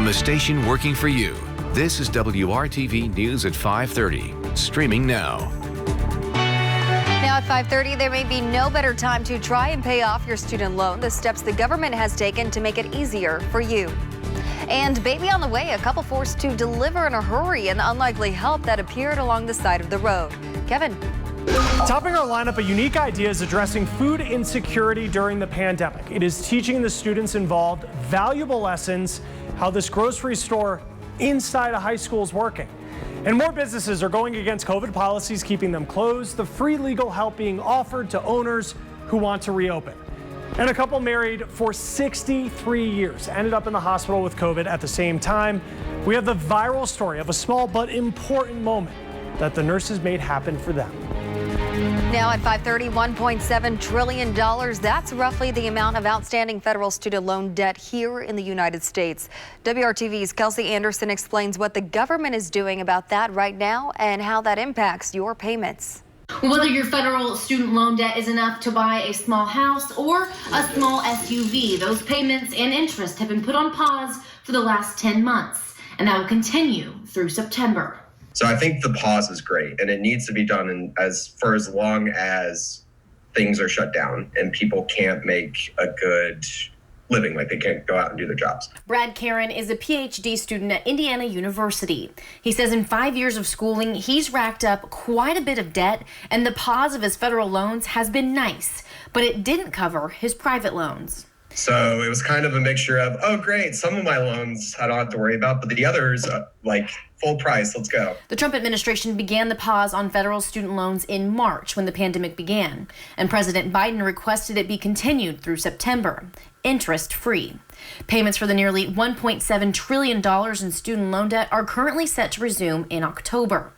From the station working for you, this is WRTV News at 5:30, streaming now. Now at 5:30, there may be no better time to try and pay off your student loan. The steps the government has taken to make it easier for you. And baby on the way, a couple forced to deliver in a hurry and unlikely help that appeared along the side of the road. Kevin. Topping our lineup, a unique idea is addressing food insecurity during the pandemic. It is teaching the students involved valuable lessons, how this grocery store inside a high school is working. And more businesses are going against COVID policies, keeping them closed, the free legal help being offered to owners who want to reopen. And a couple married for 63 years ended up in the hospital with COVID at the same time. We have the viral story of a small but important moment that the nurses made happen for them. Now at 5:30, $1.7 trillion. That's roughly the amount of outstanding federal student loan debt here in the United States. WRTV's Kelsey Anderson explains what the government is doing about that right now and how that impacts your payments. Whether your federal student loan debt is enough to buy a small house or a small SUV, those payments and interest have been put on pause for the last 10 months, and that will continue through September. So I think the pause is great, and it needs to be done for as long as things are shut down and people can't make a good living, like they can't go out and do their jobs. Brad Karen is a PhD student at Indiana University. He says in 5 years of schooling, he's racked up quite a bit of debt, and the pause of his federal loans has been nice, but it didn't cover his private loans. So it was kind of a mixture of, oh great, some of my loans I don't have to worry about, but the others, like full price, let's go. The Trump administration began the pause on federal student loans in March when the pandemic began, and President Biden requested it be continued through September, interest-free. Payments for the nearly $1.7 trillion in student loan debt are currently set to resume in October.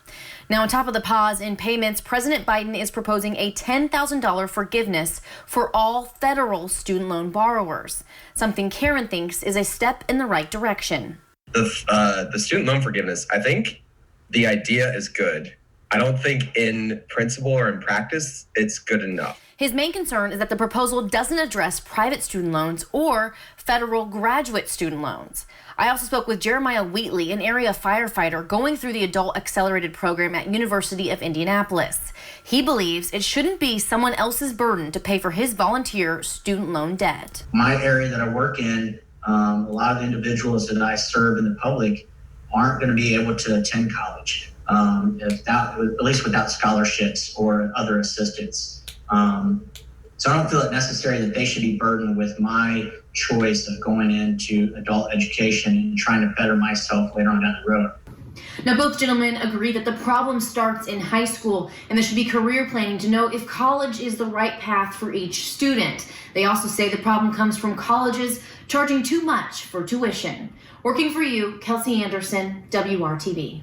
Now, on top of the pause in payments, President Biden is proposing a $10,000 forgiveness for all federal student loan borrowers, something Karen thinks is a step in the right direction. The student loan forgiveness, I think the idea is good. I don't think in principle or in practice it's good enough. His main concern is that the proposal doesn't address private student loans or federal graduate student loans. I also spoke with Jeremiah Wheatley, an area firefighter going through the Adult Accelerated Program at University of Indianapolis. He believes it shouldn't be someone else's burden to pay for his volunteer student loan debt. My area that I work in, a lot of the individuals that I serve in the public aren't going to be able to attend college, at least without scholarships or other assistance. So I don't feel it necessary that they should be burdened with my choice of going into adult education and trying to better myself later on down the road. Now, both gentlemen agree that the problem starts in high school, and there should be career planning to know if college is the right path for each student. They also say the problem comes from colleges charging too much for tuition. Working for you, Kelsey Anderson, WRTV.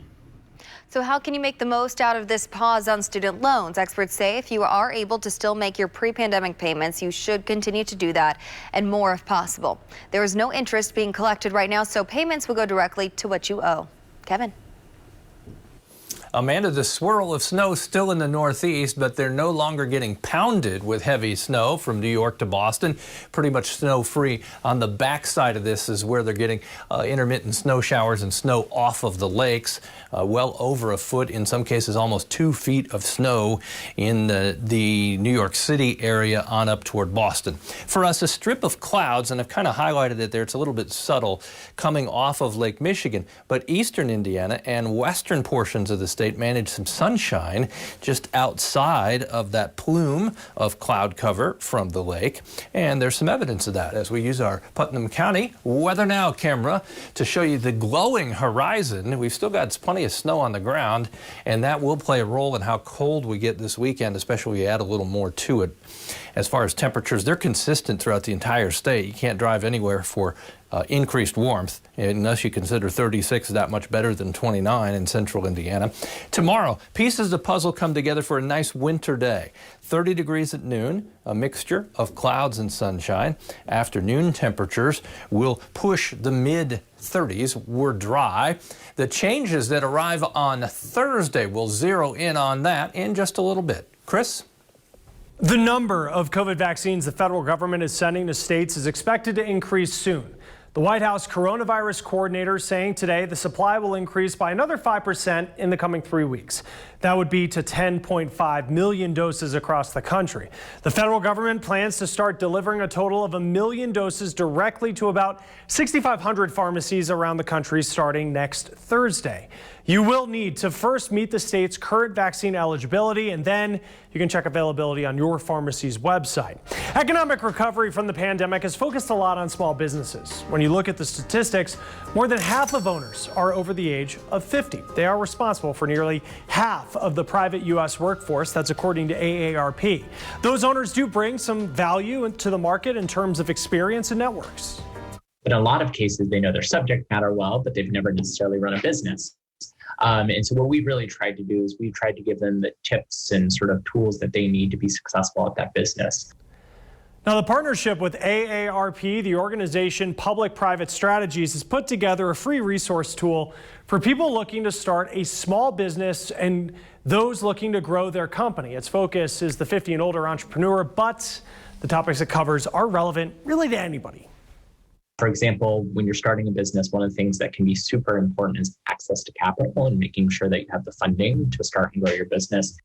So how can you make the most out of this pause on student loans? Experts say if you are able to still make your pre-pandemic payments, you should continue to do that and more if possible. There is no interest being collected right now, so payments will go directly to what you owe. Kevin. Amanda, the swirl of snow still in the northeast, but they're no longer getting pounded with heavy snow from New York to Boston. Pretty much snow-free. On the backside of this is where they're getting intermittent snow showers and snow off of the lakes. Well over a foot, in some cases almost 2 feet of snow in the New York City area on up toward Boston. For us, a strip of clouds, and I've kind of highlighted it there, it's a little bit subtle, coming off of Lake Michigan, but eastern Indiana and western portions of the state managed some sunshine just outside of that plume of cloud cover from the lake. And there's some evidence of that as we use our Putnam County Weather Now camera to show you the glowing horizon. We've still got plenty of snow on the ground, and that will play a role in how cold we get this weekend, especially if we add a little more to it. As far as temperatures, they're consistent throughout the entire state. You can't drive anywhere for increased warmth, unless you consider 36 that much better than 29 in central Indiana. Tomorrow, pieces of the puzzle come together for a nice winter day. 30 degrees at noon, a mixture of clouds and sunshine. Afternoon temperatures will push the mid-30s. We're dry. The changes that arrive on Thursday, will zero in on that in just a little bit. Chris? The number of COVID vaccines the federal government is sending to states is expected to increase soon. The White House coronavirus coordinator saying today the supply will increase by another 5% in the coming 3 weeks. That would be to 10.5 million doses across the country. The federal government plans to start delivering a total of 1 million doses directly to about 6,500 pharmacies around the country starting next Thursday. You will need to first meet the state's current vaccine eligibility, and then you can check availability on your pharmacy's website. Economic recovery from the pandemic has focused a lot on small businesses. When you look at the statistics, more than half of owners are over the age of 50. They are responsible for nearly half of the private U.S. workforce. That's according to AARP. Those owners do bring some value to the market in terms of experience and networks. In a lot of cases, they know their subject matter well, but they've never necessarily run a business. And so what we've really tried to do is we've tried to give them the tips and sort of tools that they need to be successful at that business. Now, the partnership with AARP, the organization Public-Private Strategies, has put together a free resource tool for people looking to start a small business and those looking to grow their company. Its focus is the 50 and older entrepreneur, but the topics it covers are relevant really to anybody. For example, when you're starting a business, one of the things that can be super important is access to capital and making sure that you have the funding to start and grow your business.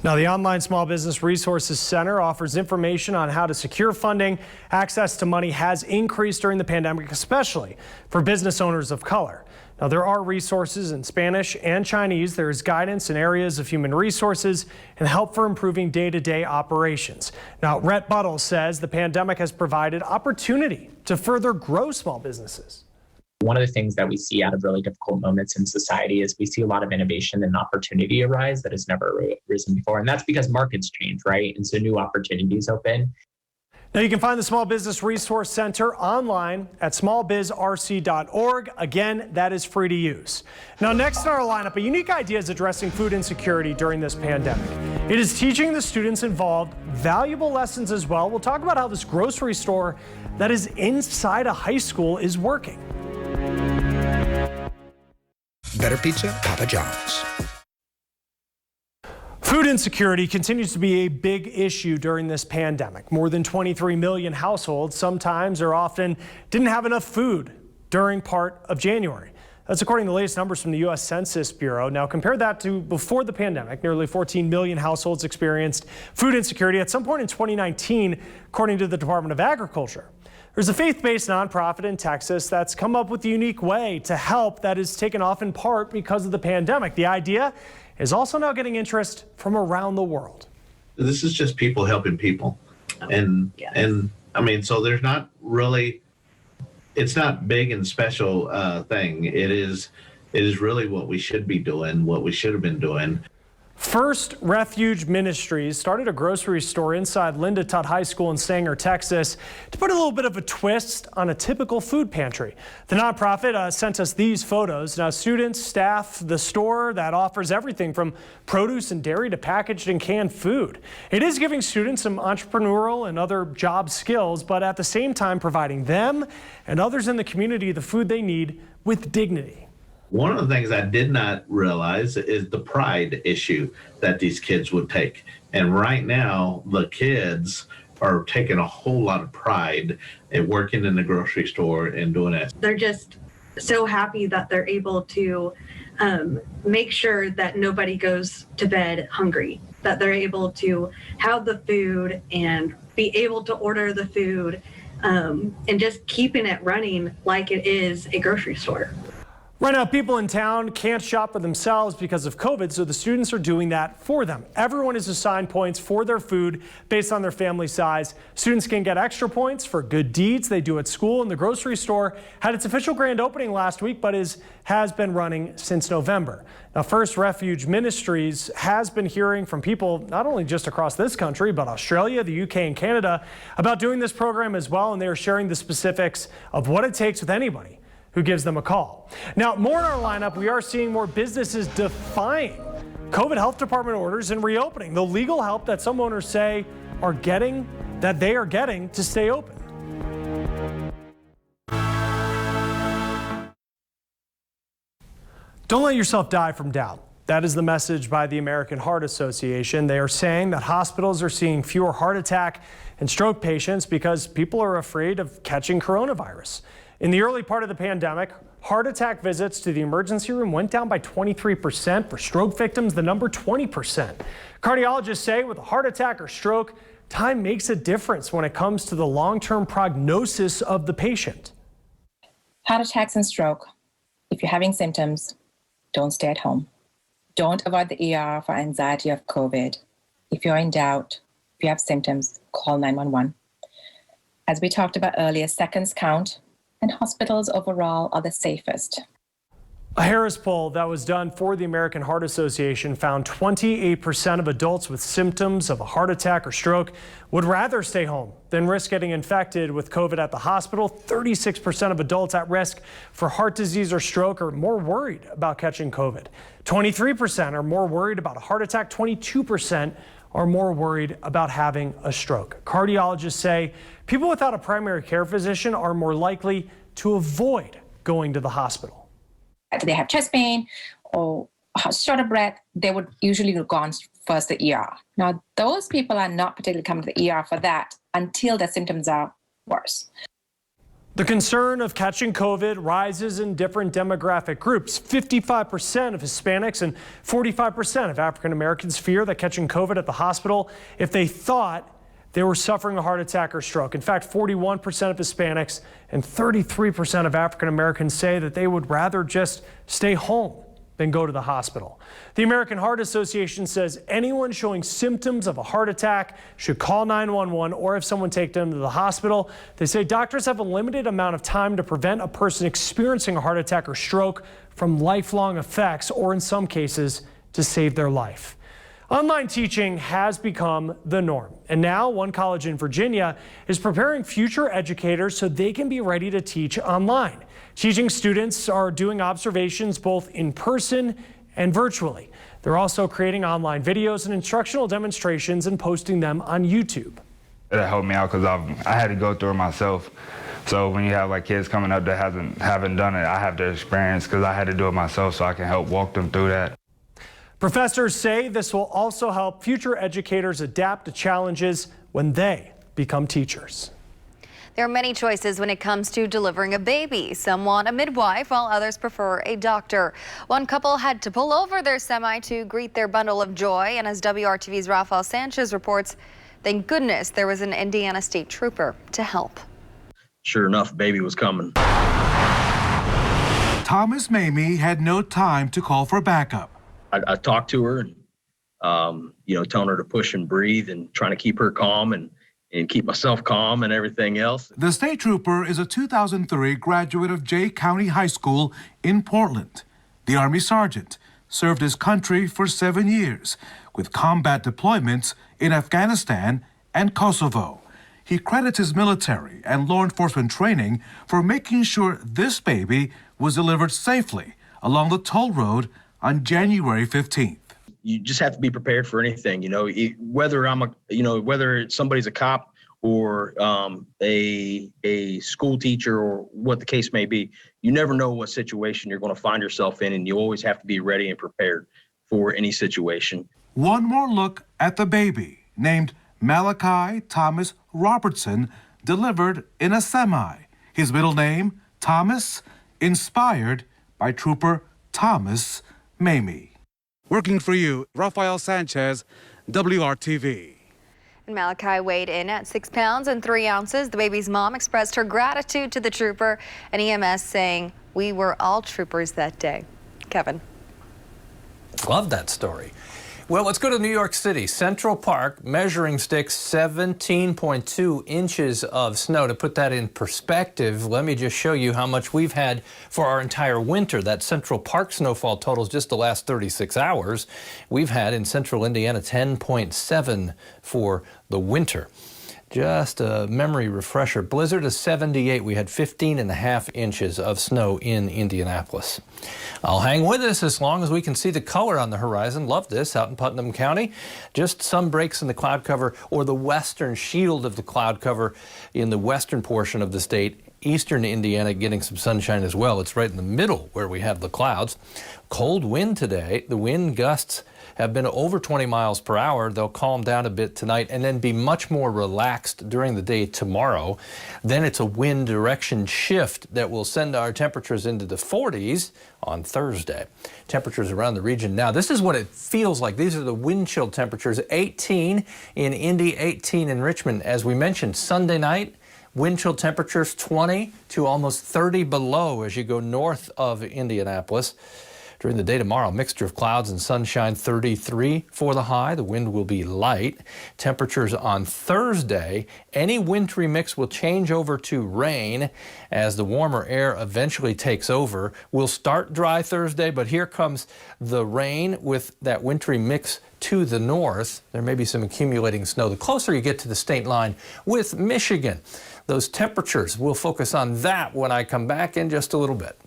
Now, the Online Small Business Resources Center offers information on how to secure funding. Access to money has increased during the pandemic, especially for business owners of color. Now, there are resources in Spanish and Chinese. There is guidance in areas of human resources and help for improving day-to-day operations. Now, RHETT BUTTLE says the pandemic has provided opportunity to further grow small businesses. One of the things that we see out of really difficult moments in society is we see a lot of innovation and opportunity arise that has never risen before. And that's because markets change, right? And so new opportunities open. Now, you can find the Small Business Resource Center online at smallbizrc.org. Again, that is free to use. Now, next in our lineup, a unique idea is addressing food insecurity during this pandemic. It is teaching the students involved valuable lessons as well. We'll talk about how this grocery store that is inside a high school is working. Better pizza, Papa John's. Food insecurity continues to be a big issue during this pandemic. More than 23 million households sometimes or often didn't have enough food during part of January. That's according to the latest numbers from the U.S. Census Bureau. Now, compare that to before the pandemic. Nearly 14 million households experienced food insecurity at some point in 2019, according to the Department of Agriculture. There's a faith-based nonprofit in Texas that's come up with a unique way to help that is taken off in part because of the pandemic. The idea is also now getting interest from around the world. This is just people helping people. And I mean, so there's not really, it's not big and special thing. It is really what we should be doing, what we should have been doing. First Refuge Ministries started a grocery store inside Linda Tutt High School in Sanger, Texas, to put a little bit of a twist on a typical food pantry. The nonprofit sent us these photos. Now, students staff the store that offers everything from produce and dairy to packaged and canned food. It is giving students some entrepreneurial and other job skills, but at the same time providing them and others in the community the food they need with dignity. One of the things I did not realize is the pride issue that these kids would take. And right now, the kids are taking a whole lot of pride in working in the grocery store and doing it. They're just so happy that they're able to make sure that nobody goes to bed hungry, that they're able to have the food and be able to order the food and just keeping it running like it is a grocery store. Right now, people in town can't shop for themselves because of COVID, so the students are doing that for them. Everyone is assigned points for their food based on their family size. Students can get extra points for good deeds they do at school, and the grocery store had its official grand opening last week, but has been running since November. Now, First Refuge Ministries has been hearing from people not only just across this country, but Australia, the UK, and Canada about doing this program as well, and they are sharing the specifics of what it takes with anybody who gives them a call. Now, more in our lineup, we are seeing more businesses defying COVID health department orders and reopening. The legal help that some owners say they are getting to stay open. Don't let yourself die from doubt. That is the message by the American Heart Association. They are saying that hospitals are seeing fewer heart attack and stroke patients because people are afraid of catching coronavirus. In the early part of the pandemic, heart attack visits to the emergency room went down by 23%. For stroke victims, the number 20%. Cardiologists say with a heart attack or stroke, time makes a difference when it comes to the long-term prognosis of the patient. Heart attacks and stroke. If you're having symptoms, don't stay at home. Don't avoid the ER for anxiety of COVID. If you're in doubt, if you have symptoms, call 911. As we talked about earlier, seconds count, and hospitals overall are the safest. A Harris poll that was done for the American Heart Association found 28% of adults with symptoms of a heart attack or stroke would rather stay home than risk getting infected with COVID at the hospital. 36% of adults at risk for heart disease or stroke are more worried about catching COVID. 23% are more worried about a heart attack. 22% are more worried about having a stroke. Cardiologists say people without a primary care physician are more likely to avoid going to the hospital. If they have chest pain or short of breath, they would usually go on first the ER. Now, those people are not particularly coming to the ER for that until their symptoms are worse. The concern of catching COVID rises in different demographic groups. 55% of Hispanics and 45% of African Americans fear that catching COVID at the hospital if they thought they were suffering a heart attack or stroke. In fact, 41% of Hispanics and 33% of African Americans say that they would rather just stay home than go to the hospital. The American Heart Association says anyone showing symptoms of a heart attack should call 911, or if someone takes them to the hospital, they say doctors have a limited amount of time to prevent a person experiencing a heart attack or stroke from lifelong effects, or in some cases, to save their life. Online teaching has become the norm, and now one college in Virginia is preparing future educators so they can be ready to teach online. Teaching students are doing observations both in person and virtually. They're also creating online videos and instructional demonstrations and posting them on YouTube. It helped me out because I had to go through it myself. So when you have like kids coming up that haven't done it, I have the experience because I had to do it myself, so I can help walk them through that. Professors say this will also help future educators adapt to challenges when they become teachers. There are many choices when it comes to delivering a baby. Some want a midwife, while others prefer a doctor. One couple had to pull over their semi to greet their bundle of joy, and as WRTV's Rafael Sanchez reports, thank goodness there was an Indiana State Trooper to help. Sure enough, baby was coming. Thomas MAYMI had no time to call for backup. I talked to her and, telling her to push and breathe and trying to keep her calm and keep myself calm and everything else. The state trooper is a 2003 graduate of Jay County High School in Portland. The Army sergeant served his country for 7 years with combat deployments in Afghanistan and Kosovo. He credits his military and law enforcement training for making sure this baby was delivered safely along the toll road on January 15th. You just have to be prepared for anything, whether somebody's a cop or a school teacher or what the case may be. You never know what situation you're going to find yourself in, and you always have to be ready and prepared for any situation. One more look at the baby, named Malachi Thomas Robertson, delivered in a semi. His middle name, Thomas, inspired by Trooper Thomas MAYMI. Working for you, Rafael Sanchez, WRTV. And Malachi weighed in at 6 pounds and 3 ounces. The baby's mom expressed her gratitude to the trooper and EMS, saying, "We were all troopers that day." Kevin. Love that story. Well, let's go to New York City. Central Park measuring sticks 17.2 inches of snow. To put that in perspective, let me just show you how much we've had for our entire winter. That Central Park snowfall totals just the last 36 hours. We've had in central Indiana 10.7 for the winter. Just a memory refresher. Blizzard of 78. We had 15.5 inches of snow in Indianapolis. I'll hang with us as long as we can see the color on the horizon. Love this out in Putnam County. Just some breaks in the cloud cover or the western shield of the cloud cover in the western portion of the state eastern Indiana getting some sunshine as well. It's right in the middle where we have the clouds. Cold wind today. The wind gusts have been over 20 miles per hour. They'll calm down a bit tonight and then be much more relaxed during the day tomorrow. Then it's a wind direction shift that will send our temperatures into the 40s on Thursday. Temperatures around the region now. This is what it feels like. These are the wind chill temperatures. 18 in Indy, 18 in Richmond. As we mentioned, Sunday night, wind chill temperatures 20 to almost 30 below as you go north of Indianapolis. During the day tomorrow, mixture of clouds and sunshine, 33 for the high. The wind will be light. Temperatures on Thursday, any wintry mix will change over to rain as the warmer air eventually takes over. We'll start dry Thursday, but here comes the rain with that wintry mix to the north. There may be some accumulating snow the closer you get to the state line with Michigan. Those temperatures, we'll focus on that when I come back in just a little bit.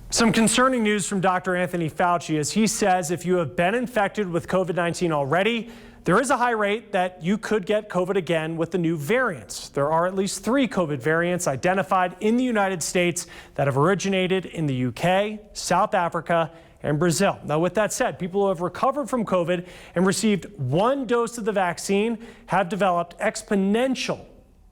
Some concerning news from Dr. Anthony Fauci as he says if you have been infected with COVID-19 already, there is a high rate that you could get COVID again with the new variants. There are at least 3 COVID variants identified in the United States that have originated in the UK, South Africa, and Brazil. Now, with that said, people who have recovered from COVID and received 1 dose of the vaccine have developed exponential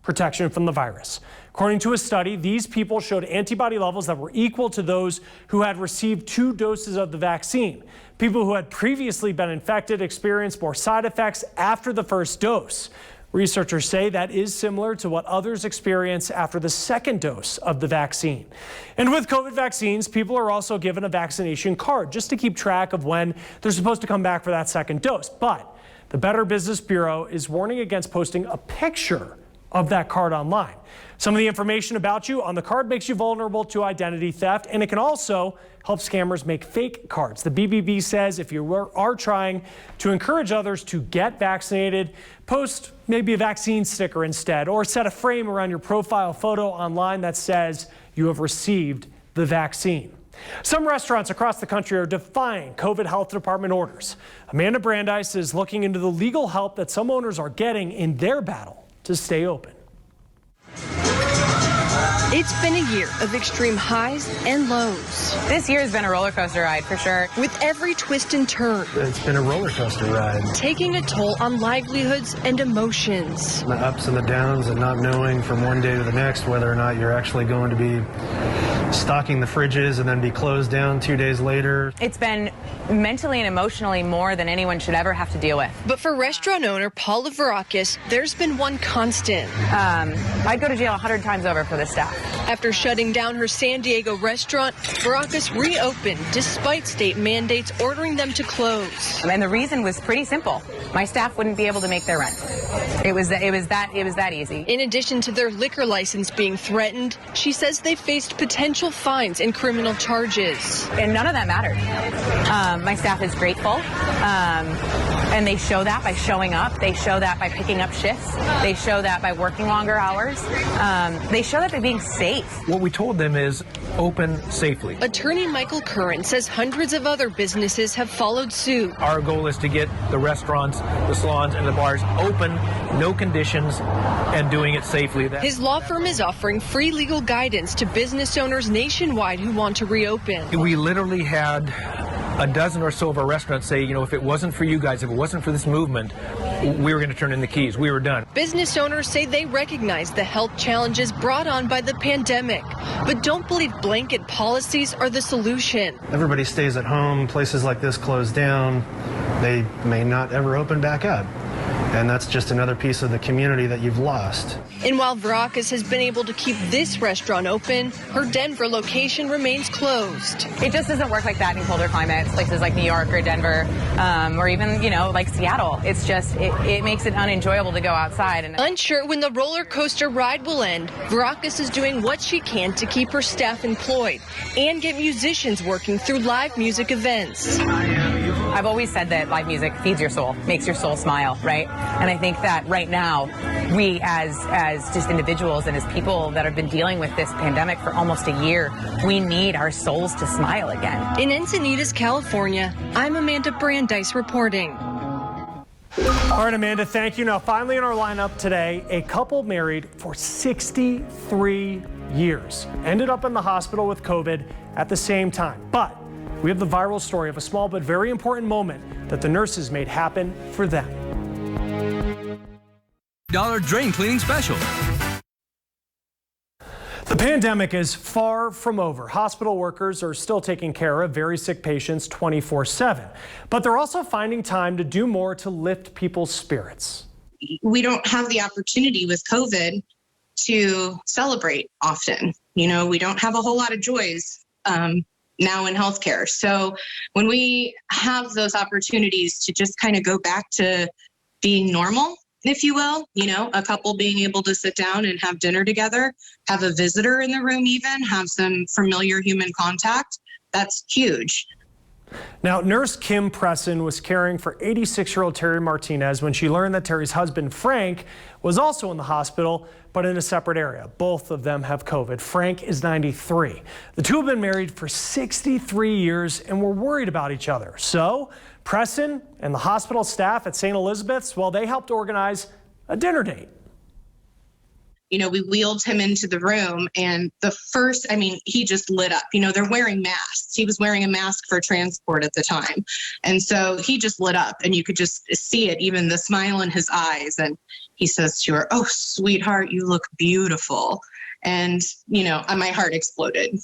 protection from the virus. According to a study, these people showed antibody levels that were equal to those who had received 2 doses of the vaccine. People who had previously been infected experienced more side effects after the first dose. Researchers say that is similar to what others experience after the 2nd dose of the vaccine. And with COVID vaccines, people are also given a vaccination card just to keep track of when they're supposed to come back for that 2nd dose. But the Better Business Bureau is warning against posting a picture of that card online. Some of the information about you on the card makes you vulnerable to identity theft, and it can also help scammers make fake cards. The BBB says if you are trying to encourage others to get vaccinated, post maybe a vaccine sticker instead, or set a frame around your profile photo online that says you have received the vaccine. Some restaurants across the country are defying COVID health department orders. Amanda Brandeis is looking into the legal help that some owners are getting in their battle to stay open. It's been a year of extreme highs and lows. This year has been a roller coaster ride for sure. With every twist and turn. It's been a roller coaster ride. Taking a toll on livelihoods and emotions. The ups and the downs and not knowing from one day to the next whether or not you're actually going to be stocking the fridges and then be closed down 2 days later. It's been mentally and emotionally more than anyone should ever have to deal with. But for restaurant owner Paula Varakis, there's been one constant. I'd go to jail 100 times over for this stuff. After shutting down her San Diego restaurant, Varakis reopened despite state mandates ordering them to close. And the reason was pretty simple. My staff wouldn't be able to make their rent. It was that easy. In addition to their liquor license being threatened, she says they faced potential fines and criminal charges. And none of that mattered. My staff is grateful. And they show that by showing up. They show that by picking up shifts. They show that by working longer hours. They show that by being safe. What we told them is open safely. Attorney Michael Curran says hundreds of other businesses have followed suit. Our goal is to get the restaurants, the salons, and the bars open, no conditions, and doing it safely. His law firm is offering free legal guidance to business owners nationwide who want to reopen. We literally had a dozen or so of our restaurants say, if it wasn't for you guys, if it wasn't for this movement, we were going to turn in the keys. We were done. Business owners say they recognize the health challenges brought on by the pandemic, but don't believe blanket policies are the solution. Everybody stays at home. Places like this close down. They may not ever open back up. And that's just another piece of the community that you've lost. And while Varakis has been able to keep this restaurant open, her Denver location remains closed. It just doesn't work like that in colder climates, places like New York or Denver, or even, like Seattle. It's just, it makes it unenjoyable to go outside. And unsure when the roller coaster ride will end, Varakis is doing what she can to keep her staff employed and get musicians working through live music events. I've always said that live music feeds your soul, makes your soul smile, right? And I think that right now, we as just individuals and as people that have been dealing with this pandemic for almost a year, we need our souls to smile again. In Encinitas, California, I'm Amanda Brandeis reporting. All right, Amanda, thank you. Now, finally in our lineup today, a couple married for 63 years, ended up in the hospital with COVID at the same time. But we have the viral story of a small but very important moment that the nurses made happen for them. $1 drain cleaning special. The pandemic is far from over. Hospital workers are still taking care of very sick patients 24/7, but they're also finding time to do more to lift people's spirits. We don't have the opportunity with COVID to celebrate often. You know, we don't have a whole lot of joys now in healthcare. So when we have those opportunities to just kind of go back to being normal, if you will, you know, a couple being able to sit down and have dinner together, have a visitor in the room even, have some familiar human contact, that's huge. Now, nurse Kim Presson was caring for 86-year-old Terry Martinez when she learned that Terry's husband, Frank, was also in the hospital, but in a separate area. Both of them have COVID. Frank is 93. The two have been married for 63 years and were worried about each other. So Presson and the hospital staff at St. Elizabeth's, well, they helped organize a dinner date. You know, we wheeled him into the room and he just lit up. You know, they're wearing masks. He was wearing a mask for transport at the time. And so he just lit up and you could just see it, even the smile in his eyes. And he says to her, "Oh, sweetheart, you look beautiful." And, you know, my heart exploded.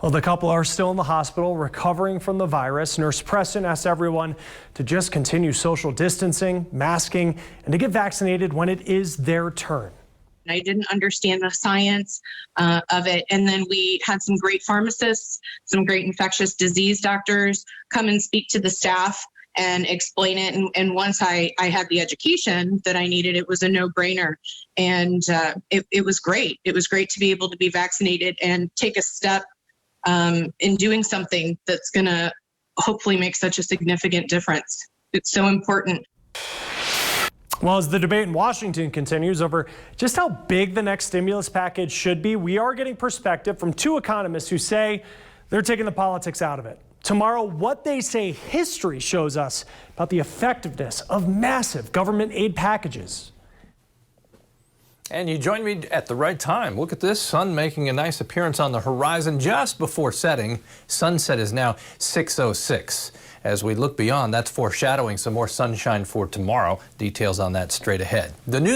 Well, the couple are still in the hospital recovering from the virus. Nurse Preston asked everyone to just continue social distancing, masking, and to get vaccinated when it is their turn. I didn't understand the science of it. And then we had some great pharmacists, some great infectious disease doctors come and speak to the staff and explain it. And once I had the education that I needed, it was a no-brainer. And it was great. It was great to be able to be vaccinated and take a step in doing something that's going to hopefully make such a significant difference. It's so important. Well, as the debate in Washington continues over just how big the next stimulus package should be, we are getting perspective from two economists who say they're taking the politics out of it. Tomorrow, what they say history shows us about the effectiveness of massive government aid packages. And you joined me at the right time. Look at this, sun making a nice appearance on the horizon just before setting. Sunset is now 6:06. As we look beyond, that's foreshadowing some more sunshine for tomorrow. Details on that straight ahead. The news